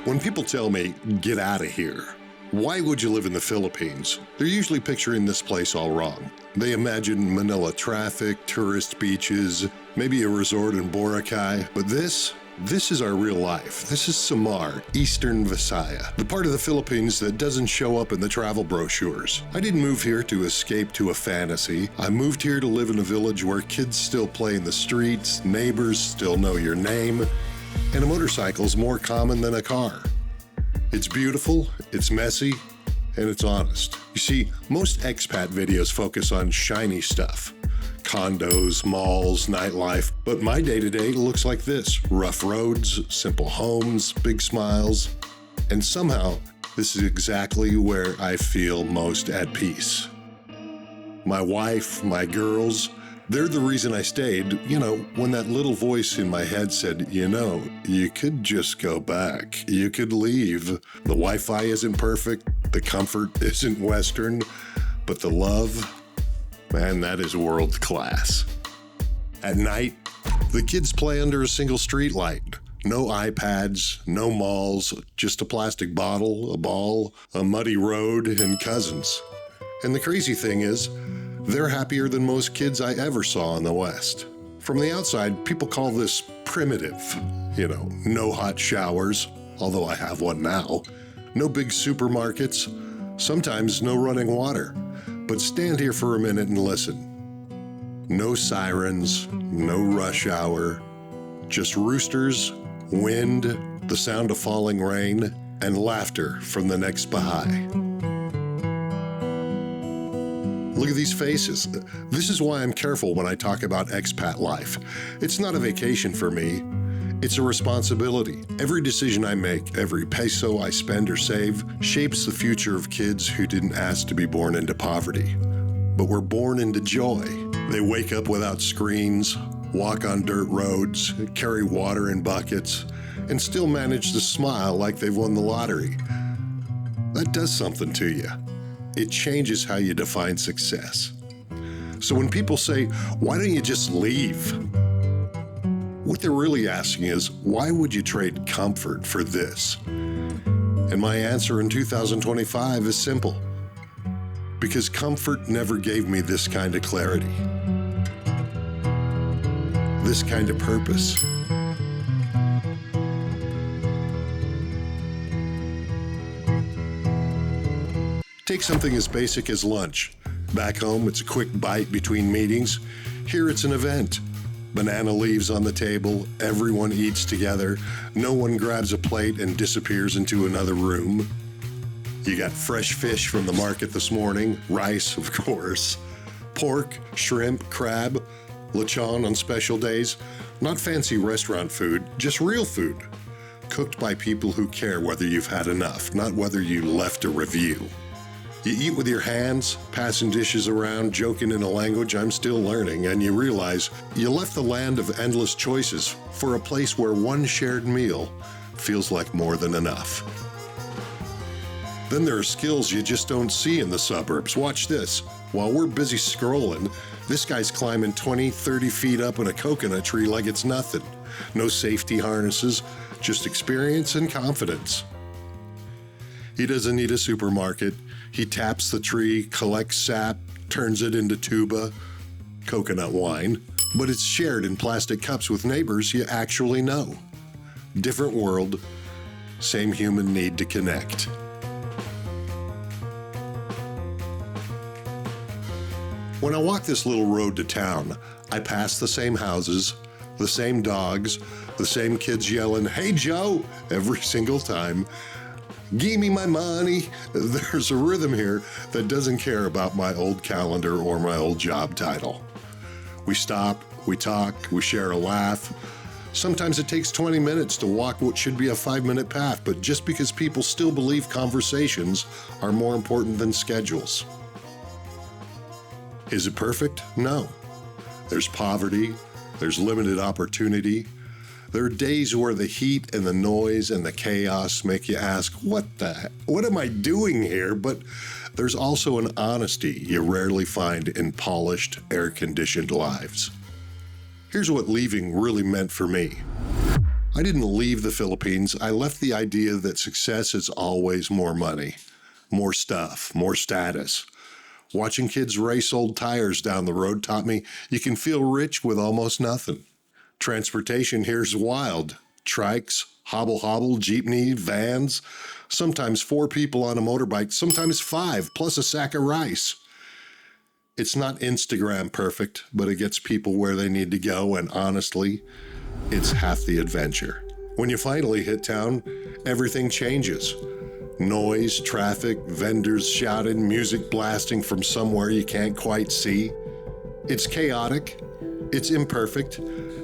When people tell me, get out of here, why would you live in the Philippines? They're usually picturing this place all wrong. They imagine Manila traffic, tourist beaches, maybe a resort in Boracay. But this is our real life. This is Samar, Eastern Visaya, the part of the Philippines that doesn't show up in the travel brochures. I didn't move here to escape to a fantasy. I moved here to live in a village where kids still play in the streets, neighbors still know your name, and a motorcycle's more common than a car. It's beautiful, it's messy, and it's honest. You see, most expat videos focus on shiny stuff. Condos, malls, nightlife. But my day-to-day looks like this. Rough roads, simple homes, big smiles. And somehow, this is exactly where I feel most at peace. My wife, my girls, they're the reason I stayed. You know, when that little voice in my head said, you could just go back. You could leave. The Wi-Fi isn't perfect. The comfort isn't Western. But the love, man, that is world class. At night, the kids play under a single street light. No iPads, no malls, just a plastic bottle, a ball, a muddy road, and cousins. And the crazy thing is, they're happier than most kids I ever saw in the West. From the outside, people call this primitive. No hot showers, although I have one now. No big supermarkets, sometimes no running water. But stand here for a minute and listen. No sirens, no rush hour, just roosters, wind, the sound of falling rain, and laughter from the next Baha'i. Look at these faces. This is why I'm careful when I talk about expat life. It's not a vacation for me. It's a responsibility. Every decision I make, every peso I spend or save, shapes the future of kids who didn't ask to be born into poverty, but were born into joy. They wake up without screens, walk on dirt roads, carry water in buckets, and still manage to smile like they've won the lottery. That does something to you. It changes how you define success. So when people say, why don't you just leave? What they're really asking is, why would you trade comfort for this? And my answer in 2025 is simple. Because comfort never gave me this kind of clarity, this kind of purpose. Take something as basic as lunch. Back home, it's a quick bite between meetings. Here, it's an event. Banana leaves on the table, everyone eats together, no one grabs a plate and disappears into another room. You got fresh fish from the market this morning, rice, of course, pork, shrimp, crab, lechon on special days. Not fancy restaurant food, just real food. Cooked by people who care whether you've had enough, not whether you left a review. You eat with your hands, passing dishes around, joking in a language I'm still learning, and you realize you left the land of endless choices for a place where one shared meal feels like more than enough. Then there are skills you just don't see in the suburbs. Watch this. While we're busy scrolling, this guy's climbing 20, 30 feet up in a coconut tree like it's nothing. No safety harnesses, just experience and confidence. He doesn't need a supermarket. He taps the tree, collects sap, turns it into tuba, coconut wine, but it's shared in plastic cups with neighbors you actually know. Different world, same human need to connect. When I walk this little road to town, I pass the same houses, the same dogs, the same kids yelling, "Hey Joe," every single time. Give me my money. There's a rhythm here that doesn't care about my old calendar or my old job title. We stop, we talk, we share a laugh. Sometimes it takes 20 minutes to walk what should be a 5-minute path, but just because people still believe conversations are more important than schedules. Is it perfect? No. There's poverty, there's limited opportunity. There are days where the heat and the noise and the chaos make you ask, what am I doing here? But there's also an honesty you rarely find in polished, air-conditioned lives. Here's what leaving really meant for me. I didn't leave the Philippines. I left the idea that success is always more money, more stuff, more status. Watching kids race old tires down the road taught me you can feel rich with almost nothing. Transportation here's wild. Trikes, hobble, jeepney, vans, sometimes 4 people on a motorbike, sometimes 5, plus a sack of rice. It's not Instagram perfect, but it gets people where they need to go, and honestly, it's half the adventure. When you finally hit town, everything changes. Noise, traffic, vendors shouting, music blasting from somewhere you can't quite see. It's chaotic, it's imperfect,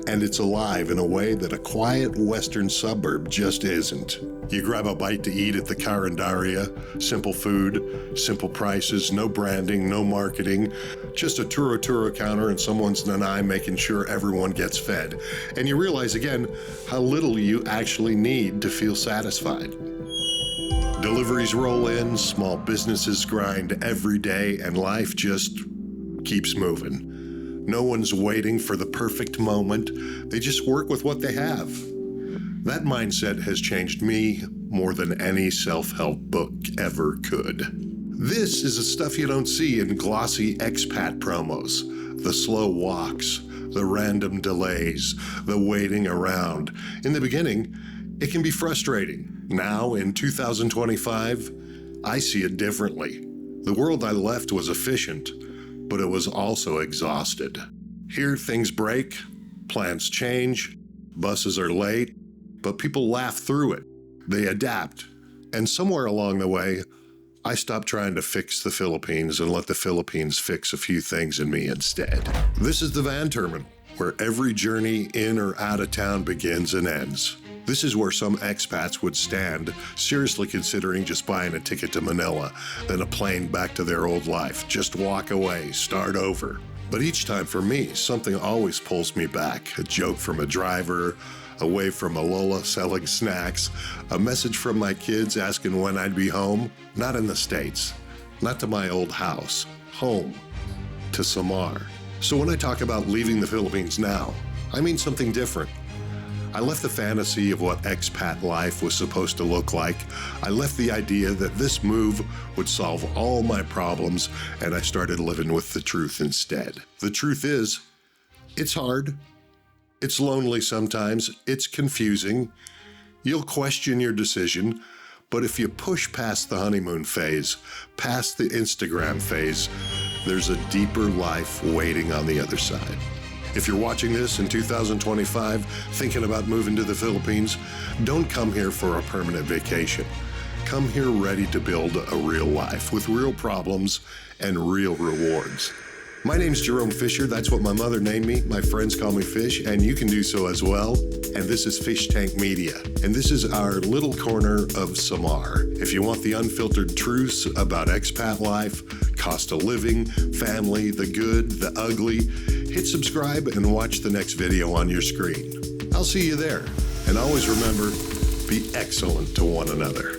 and it's alive in a way that a quiet western suburb just isn't. You grab a bite to eat at the Carinderia, simple food, simple prices, no branding, no marketing, just a turo counter and someone's nanay making sure everyone gets fed. And you realize again how little you actually need to feel satisfied. Deliveries roll in, small businesses grind every day, and life just keeps moving. No one's waiting for the perfect moment. They just work with what they have. That mindset has changed me more than any self-help book ever could. This is the stuff you don't see in glossy expat promos. The slow walks, the random delays, the waiting around. In the beginning, it can be frustrating. Now, in 2025, I see it differently. The world I left was efficient, but it was also exhausted. Here, things break, plans change, buses are late, but people laugh through it. They adapt. And somewhere along the way, I stopped trying to fix the Philippines and let the Philippines fix a few things in me instead. This is the van terminal, where every journey in or out of town begins and ends. This is where some expats would stand, seriously considering just buying a ticket to Manila, then a plane back to their old life, just walk away, start over. But each time for me, something always pulls me back. A joke from a driver, a wave from a Lola selling snacks, a message from my kids asking when I'd be home. Not in the States, not to my old house, home, to Samar. So when I talk about leaving the Philippines now, I mean something different. I left the fantasy of what expat life was supposed to look like. I left the idea that this move would solve all my problems, and I started living with the truth instead. The truth is, it's hard. It's lonely sometimes. It's confusing. You'll question your decision, but if you push past the honeymoon phase, past the Instagram phase, there's a deeper life waiting on the other side. If you're watching this in 2025, thinking about moving to the Philippines, don't come here for a permanent vacation. Come here ready to build a real life with real problems and real rewards. My name's Jerome Fisher. That's what my mother named me. My friends call me Fish, and you can do so as well. And this is Fish Tank Media. And this is our little corner of Samar. If you want the unfiltered truths about expat life, cost of living, family, the good, the ugly, hit subscribe and watch the next video on your screen. I'll see you there. And always remember, be excellent to one another.